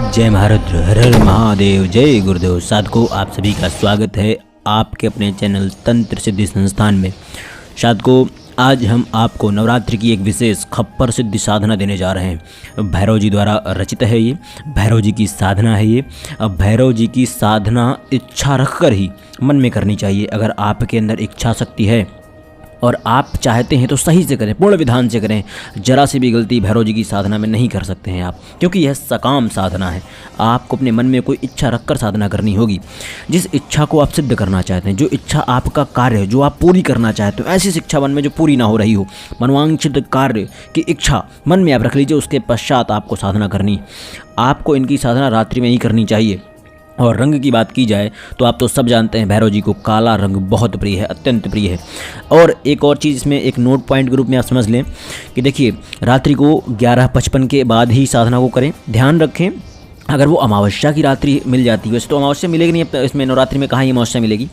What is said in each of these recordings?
जय महाराज, हर हर महादेव, जय गुरुदेव। साधकों, आप सभी का स्वागत है आपके अपने चैनल तंत्र सिद्धि संस्थान में। साधकों, आज हम आपको नवरात्रि की एक विशेष खप्पर सिद्धि साधना देने जा रहे हैं। भैरव जी द्वारा रचित है ये, भैरव जी की साधना है ये। अब भैरव जी की साधना इच्छा रखकर ही मन में करनी चाहिए। अगर आपके अंदर इच्छा शक्ति है और आप चाहते हैं तो सही से करें, पूर्ण विधान से करें। जरा सी भी गलती भैरव जी की साधना में नहीं कर सकते हैं आप, क्योंकि यह सकाम साधना है। आपको अपने मन में कोई इच्छा रखकर साधना करनी होगी। जिस इच्छा को आप सिद्ध करना चाहते हैं, जो इच्छा आपका कार्य है, जो आप पूरी करना चाहते हो, ऐसी शिक्षा मन में जो पूरी ना हो रही हो, मनवांछित कार्य की इच्छा मन में आप रख लीजिए। उसके पश्चात आपको साधना करनी। आपको इनकी साधना रात्रि में ही करनी चाहिए। और रंग की बात की जाए तो आप तो सब जानते हैं, भैरव जी को काला रंग बहुत प्रिय है, अत्यंत प्रिय है। और एक और चीज़ इसमें एक नोट पॉइंट के रूप में आप समझ लें कि देखिए, रात्रि को 11:55 के बाद ही साधना को करें। ध्यान रखें, अगर वो अमावस्या की रात्रि मिल जाती है, वैसे तो अमावस्या मिलेगी नहीं, अब इसमें नवरात्रि में कहाँ ही अमावस्या मिलेगी,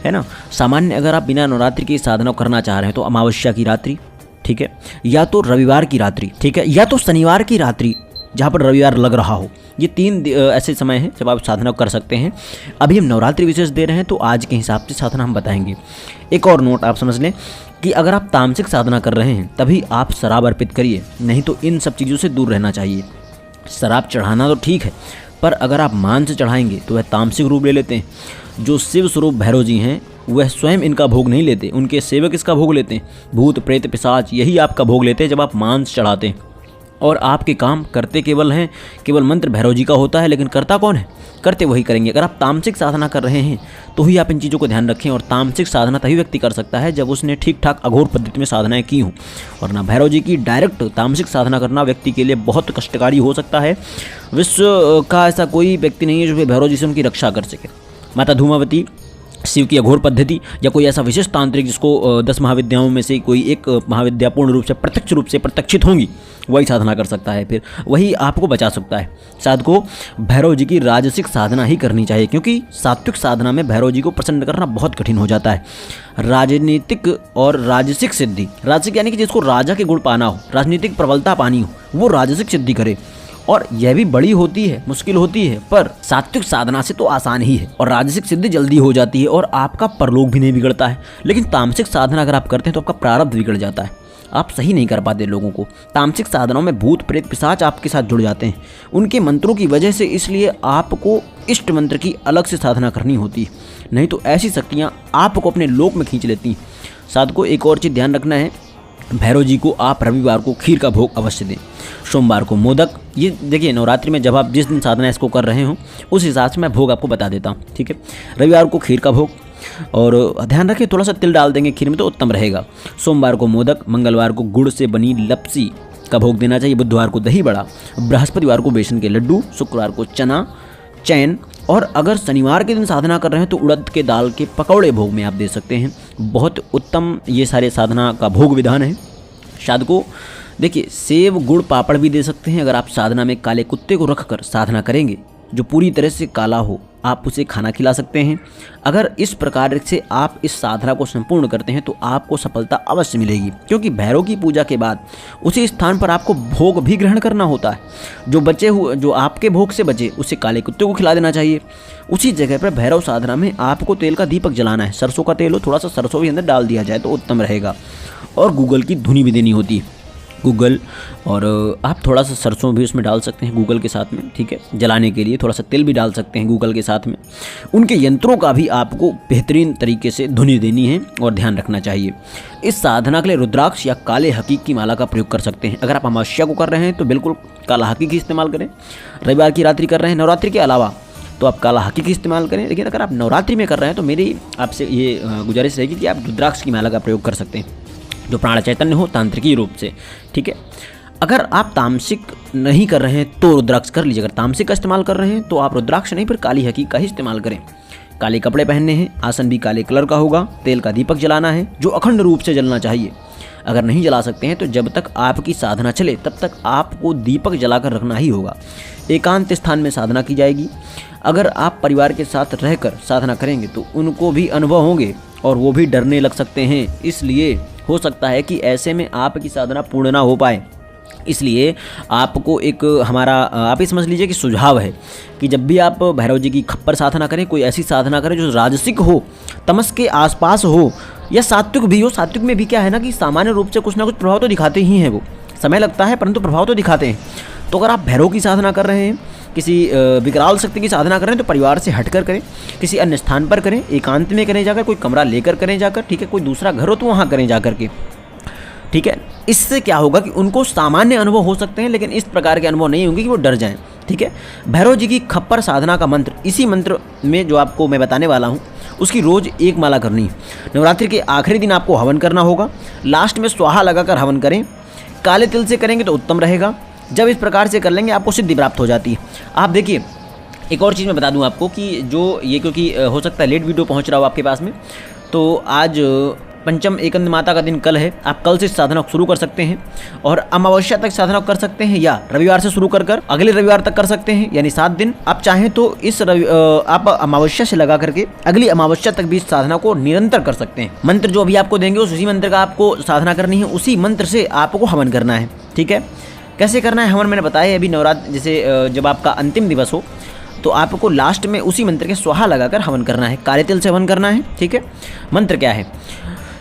है ना। सामान्य अगर आप बिना नवरात्रि की साधना करना चाह रहे हैं तो अमावस्या की रात्रि, ठीक है, या तो रविवार की रात्रि, ठीक है, या तो शनिवार की रात्रि जहाँ पर रविवार लग रहा हो। ये 3 ऐसे समय हैं जब आप साधना कर सकते हैं। अभी हम नवरात्रि विशेष दे रहे हैं तो आज के हिसाब से साधना हम बताएंगे। एक और नोट आप समझ लें कि अगर आप तामसिक साधना कर रहे हैं तभी आप शराब अर्पित करिए, नहीं तो इन सब चीज़ों से दूर रहना चाहिए। शराब चढ़ाना तो ठीक है, पर अगर आप मांस चढ़ाएंगे तो वह तामसिक रूप ले लेते हैं। जो शिव स्वरूप भैरव जी हैं वह स्वयं इनका भोग नहीं लेते, उनके सेवक इसका भोग लेते हैं। भूत प्रेत पिशाच यही आपका भोग लेते हैं जब आप मांस चढ़ाते हैं। और आपके काम करते केवल मंत्र भैरव जी का होता है, लेकिन करता कौन है? करते वही करेंगे। अगर आप तामसिक साधना कर रहे हैं तो ही आप इन चीज़ों को ध्यान रखें। और तामसिक साधना तभी व्यक्ति कर सकता है जब उसने ठीक ठाक अघोर पद्धति में साधनाएं की हों। और ना भैरव जी की डायरेक्ट तामसिक साधना करना व्यक्ति के लिए बहुत कष्टकारी हो सकता है। विश्व का ऐसा कोई व्यक्ति नहीं है जो भैरव जी से उनकी रक्षा कर सके। माता धूमावती, शिव की अघोर पद्धति, या कोई ऐसा विशेष तांत्रिक जिसको 10 महाविद्याओं में से कोई एक महाविद्या पूर्ण रूप से प्रत्यक्ष रूप से प्रत्यक्षित होंगी, वही साधना कर सकता है, फिर वही आपको बचा सकता है। साधकों, भैरव जी की राजसिक साधना ही करनी चाहिए, क्योंकि सात्विक साधना में भैरव जी को प्रसन्न करना बहुत कठिन हो जाता है। राजनीतिक और राजसिक सिद्धि, राजसिक यानी कि जिसको राजा के गुण पाना हो, राजनीतिक प्रबलता पानी हो, वो राजसिक सिद्धि करे। और यह भी बड़ी होती है, मुश्किल होती है, पर सात्विक साधना से तो आसान ही है और राजसिक सिद्धि जल्दी हो जाती है और आपका परलोक भी नहीं बिगड़ता है। लेकिन तामसिक साधना अगर आप करते हैं तो आपका प्रारब्ध बिगड़ जाता है, आप सही नहीं कर पाते लोगों को। तामसिक साधनाओं में भूत प्रेत पिशाच आपके साथ जुड़ जाते हैं उनके मंत्रों की वजह से, इसलिए आपको इष्ट मंत्र की अलग से साधना करनी होती है, नहीं तो ऐसी शक्तियाँ आपको अपने लोक में खींच लेती हैं। साधकों, एक और चीज़ ध्यान रखना है, भैरव जी को आप रविवार को खीर का भोग अवश्य दें, सोमवार को मोदक। ये देखिए, नवरात्रि में जब आप जिस दिन साधना इसको कर रहे हो उस हिसाब से मैं भोग आपको बता देता हूँ, ठीक है। रविवार को खीर का भोग, और ध्यान रखें थोड़ा सा तिल डाल देंगे खीर में तो उत्तम रहेगा। सोमवार को मोदक, मंगलवार को गुड़ से बनी लपसी का भोग देना चाहिए, बुधवार को दही बड़ा, बृहस्पतिवार को बेसन के लड्डू, शुक्रवार को चना चैन, और अगर शनिवार के दिन साधना कर रहे हैं तो उड़द के दाल के पकौड़े भोग में आप दे सकते हैं। बहुत उत्तम ये सारे साधना का भोग विधान है। साधकों, देखिए, सेव गुड़ पापड़ भी दे सकते हैं। अगर आप साधना में काले कुत्ते को रखकर साधना करेंगे जो पूरी तरह से काला हो, आप उसे खाना खिला सकते हैं। अगर इस प्रकार से आप इस साधना को संपूर्ण करते हैं तो आपको सफलता अवश्य मिलेगी, क्योंकि भैरव की पूजा के बाद उसी स्थान पर आपको भोग भी ग्रहण करना होता है। जो आपके भोग से बचे उसे काले कुत्ते को खिला देना चाहिए। उसी जगह पर भैरव साधना में आपको तेल का दीपक जलाना है। सरसों का तेल हो, थोड़ा सा सरसों भी अंदर डाल दिया जाए तो उत्तम रहेगा। और गूगल की धुनी भी देनी होती है, गूगल, और आप थोड़ा सा सरसों भी उसमें डाल सकते हैं गूगल के साथ में, ठीक है। जलाने के लिए थोड़ा सा तिल भी डाल सकते हैं गूगल के साथ में। उनके यंत्रों का भी आपको बेहतरीन तरीके से धुनी देनी है और ध्यान रखना चाहिए। इस साधना के लिए रुद्राक्ष या काले हकीक की माला का प्रयोग कर सकते हैं। अगर आप अमावस्या को कर रहे हैं तो बिल्कुल काला हकीक ही इस्तेमाल करें। रविवार की रात्रि कर रहे हैं नवरात्रि के अलावा तो आप काला हकीक ही इस्तेमाल करें। लेकिन अगर आप नवरात्रि में कर रहे हैं तो मेरी आपसे ये गुजारिश रहेगी कि आप रुद्राक्ष की माला का प्रयोग कर सकते हैं, जो प्राण चैतन्य हो तांत्रिकी रूप से, ठीक है। अगर आप तामसिक नहीं कर रहे हैं तो रुद्राक्ष कर लीजिए। अगर तामसिक का इस्तेमाल कर रहे हैं तो आप रुद्राक्ष नहीं, फिर काली हकीक का ही इस्तेमाल करें। काले कपड़े पहनने हैं, आसन भी काले कलर का होगा, तेल का दीपक जलाना है जो अखंड रूप से जलना चाहिए। अगर नहीं जला सकते हैं तो जब तक आपकी साधना चले तब तक आपको दीपक जलाकर रखना ही होगा। एकांत स्थान में साधना की जाएगी। अगर आप परिवार के साथ रहकर साधना करेंगे तो उनको भी अनुभव होंगे और वो भी डरने लग सकते हैं, इसलिए हो सकता है कि ऐसे में आपकी साधना पूर्ण ना हो पाए। इसलिए आपको एक हमारा आप ये समझ लीजिए कि सुझाव है कि जब भी आप भैरव जी की खप्पर साधना करें, कोई ऐसी साधना करें जो राजसिक हो, तमस के आसपास हो, या सात्विक भी हो। सात्विक में भी क्या है ना कि सामान्य रूप से कुछ ना कुछ प्रभाव तो दिखाते ही हैं, वो समय लगता है परंतु प्रभाव तो दिखाते हैं। तो अगर आप भैरव की साधना कर रहे हैं, किसी विकराल शक्ति की साधना कर रहे हैं, तो परिवार से हटकर करें, किसी अन्य स्थान पर करें, एकांत में करें जाकर, कोई कमरा लेकर करें जाकर, ठीक है, कोई दूसरा घर हो तो वहाँ करें जाकर के, ठीक है। इससे क्या होगा कि उनको सामान्य अनुभव हो सकते हैं, लेकिन इस प्रकार के अनुभव नहीं होंगे कि वो डर जाएं, ठीक है। भैरव जी की खप्पर साधना का मंत्र, इसी मंत्र में जो आपको मैं बताने वाला हूँ, उसकी रोज़ एक माला करनी है। नवरात्रि के आखिरी दिन आपको हवन करना होगा, लास्ट में स्वाहा लगाकर हवन करें। काले तिल से करेंगे तो उत्तम रहेगा। जब इस प्रकार से कर लेंगे आपको सिद्धि प्राप्त हो जाती है। आप देखिए, एक और चीज़ मैं बता दूं आपको कि जो ये, क्योंकि हो सकता है लेट वीडियो पहुंच रहा हो आपके पास में, तो आज पंचम एकंद माता का दिन कल है। आप कल से साधना शुरू कर सकते हैं और अमावस्या तक साधना कर सकते हैं, या रविवार से शुरू कर अगले रविवार तक कर सकते हैं, यानी 7 दिन। आप चाहें तो आप अमावस्या से लगा करके अगली अमावस्या तक भी इस साधना को निरंतर कर सकते हैं। मंत्र जो अभी आपको देंगे उसी मंत्र का आपको साधना करनी है, उसी मंत्र से आपको हवन करना है, ठीक है। कैसे करना है हवन मैंने बताया। अभी नवरात्र जैसे जब आपका अंतिम दिवस हो तो आपको लास्ट में उसी मंत्र के स्वाहा लगाकर हवन करना है, काले तिल से हवन करना है, ठीक है। मंत्र क्या है?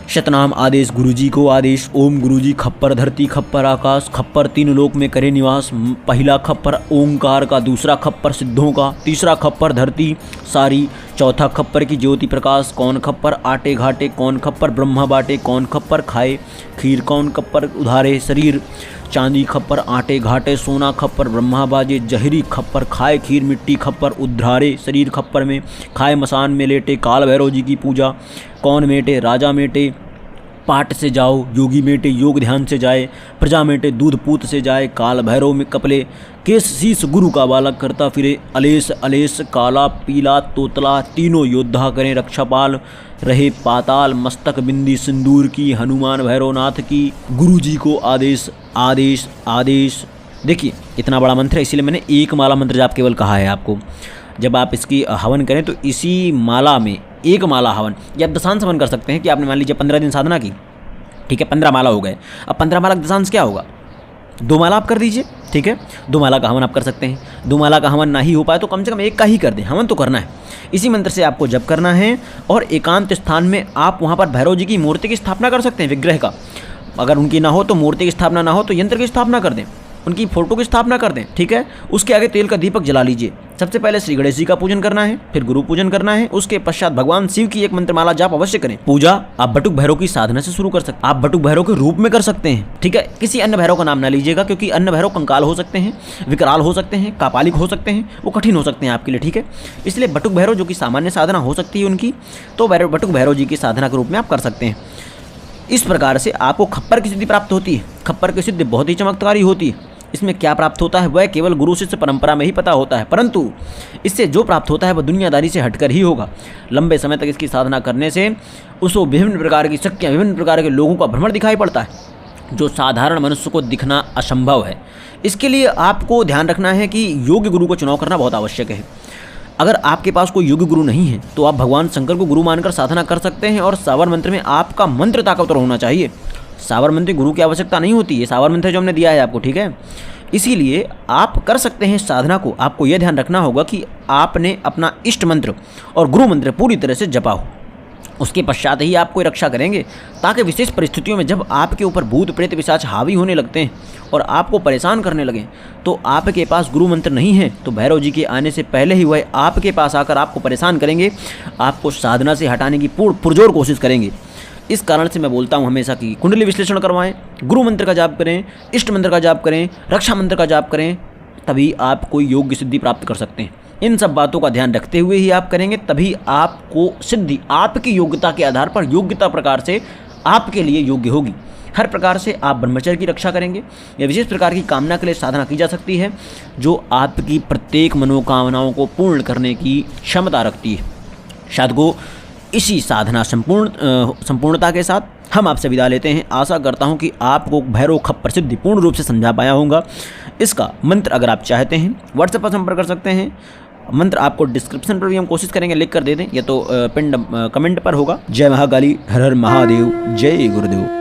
शतनाम आदेश गुरुजी को आदेश। ओम गुरुजी खप्पर धरती खप्पर आकाश, खप्पर 3 लोक में करे निवास। पहला खप्पर ओंकार का, दूसरा खप्पर सिद्धों का, तीसरा खप्पर धरती सारी, चौथा खप्पर की ज्योति प्रकाश। कौन खप्पर आटे घाटे, कौन खप्पर ब्रह्मा बाटे, कौन खप्पर खाए खीर, कौन खप्पर उधारे शरीर। चांदी खप्पर आटे घाटे, सोना खप्पर ब्रह्मा बाजे, जहरी खप्पर खाए खीर, मिट्टी खप्पर उद्धारे शरीर। खप्पर में खाए मसान में लेटे, काल भैरव जी की पूजा। कौन मेटे राजा मेटे, पाठ से जाओ योगी मेटे, योग ध्यान से जाए। प्रजा मेटे दूध पूत से जाए, काल भैरव में कपले। केस शीस गुरु का बालक करता फिरे, अलेस अलेस काला पीला तोतला। तीनों योद्धा करें रक्षापाल, रहे पाताल मस्तक बिंदी सिंदूर की। हनुमान भैरवनाथ की गुरु जी को आदेश आदेश आदेश। देखिए इतना बड़ा मंत्र है, इसीलिए मैंने एक माला मंत्र जाप केवल कहा है आपको। जब आप इसकी हवन करें तो इसी माला में एक माला हवन, या आप दशांश हवन कर सकते हैं कि आपने मान लीजिए 15 दिन साधना की, ठीक है, 15 माला हो गए। अब 15 माला का दशांश क्या होगा? 2 माला आप कर दीजिए, ठीक है। 2 माला का हवन आप कर सकते हैं। 2 माला का हवन ना ही हो पाए तो कम से कम एक का ही कर दें, हवन तो करना है। इसी मंत्र से आपको जप करना है और एकांत स्थान में आप वहाँ पर भैरव जी की मूर्ति की स्थापना कर सकते हैं, विग्रह का। अगर उनकी ना हो तो मूर्ति की स्थापना ना हो तो यंत्र की स्थापना कर दें, उनकी फोटो की स्थापना कर दें, ठीक है। उसके आगे तेल का दीपक जला लीजिए। सबसे पहले श्री गणेश जी का पूजन करना है, फिर गुरु पूजन करना है। उसके पश्चात भगवान शिव की एक मंत्रमाला जाप अवश्य करें। पूजा आप बटुक भैरव की साधना से शुरू कर सकते हैं, आप बटुक भैरव के रूप में कर सकते हैं, ठीक है। किसी अन्य भैरव का नाम ना लीजिएगा, क्योंकि अन्य भैरव कंकाल हो सकते हैं, विकराल हो सकते हैं, कापालिक हो सकते हैं, वो कठिन हो सकते हैं आपके लिए, ठीक है। इसलिए बटुक भैरव जो कि सामान्य साधना हो सकती है उनकी, तो बटुक भैरव जी की साधना के रूप में आप कर सकते हैं। इस प्रकार से आपको खप्पर की सिद्धि प्राप्त होती है। खप्पर की सिद्धि बहुत ही चमत्कारी होती है। इसमें क्या प्राप्त होता है वह केवल गुरु शिष्य परंपरा में ही पता होता है, परंतु इससे जो प्राप्त होता है वह दुनियादारी से हटकर ही होगा। लंबे समय तक इसकी साधना करने से उसको विभिन्न प्रकार की शक्तियाँ, विभिन्न प्रकार के लोगों का भ्रमण दिखाई पड़ता है, जो साधारण मनुष्य को दिखना असंभव है। इसके लिए आपको ध्यान रखना है कि योग्य गुरु को चुनाव करना बहुत आवश्यक है। अगर आपके पास कोई योग्य गुरु नहीं है तो आप भगवान शंकर को गुरु मानकर साधना कर सकते हैं। और सावर मंत्र में आपका मंत्र ताकतवर होना चाहिए। सावर मंत्र गुरु की आवश्यकता नहीं होती है, सावर मंत्र जो हमने दिया है आपको, ठीक है। इसीलिए आप कर सकते हैं साधना को। आपको यह ध्यान रखना होगा कि आपने अपना इष्ट मंत्र और गुरु मंत्र पूरी तरह से जपा हो। उसके पश्चात ही आप कोई रक्षा करेंगे, ताकि विशेष परिस्थितियों में जब आपके ऊपर भूत प्रेत पिशाच हावी होने लगते हैं और आपको परेशान करने लगें, तो आपके पास गुरु मंत्र नहीं है तो भैरव जी के आने से पहले ही वह आपके पास आकर आपको परेशान करेंगे, आपको साधना से हटाने की पुरजोर कोशिश करेंगे। इस कारण से मैं बोलता हूँ हमेशा कि कुंडली विश्लेषण करवाएं, गुरु मंत्र का जाप करें, इष्ट मंत्र का जाप करें, रक्षा मंत्र का जाप करें, तभी आप कोई योग्य सिद्धि प्राप्त कर सकते हैं। इन सब बातों का ध्यान रखते हुए ही आप करेंगे, तभी आपको सिद्धि आपकी योग्यता के आधार पर, योग्यता प्रकार से आपके लिए योग्य होगी। हर प्रकार से आप ब्रह्मचर्य की रक्षा करेंगे या विशेष प्रकार की कामना के लिए साधना की जा सकती है, जो आपकी प्रत्येक मनोकामनाओं को पूर्ण करने की क्षमता रखती है। साधकों, इसी साधना संपूर्णता के साथ हम आपसे विदा लेते हैं। आशा करता हूं कि आपको भैरव खप्पर सिद्धि पूर्ण रूप से समझा पाया होगा। इसका मंत्र अगर आप चाहते हैं व्हाट्सएप पर संपर्क कर सकते हैं। मंत्र आपको डिस्क्रिप्शन पर भी हम कोशिश करेंगे लिख कर दे दें, या तो पिन कमेंट पर होगा। जय महाकाली, हर हर महादेव, जय गुरुदेव।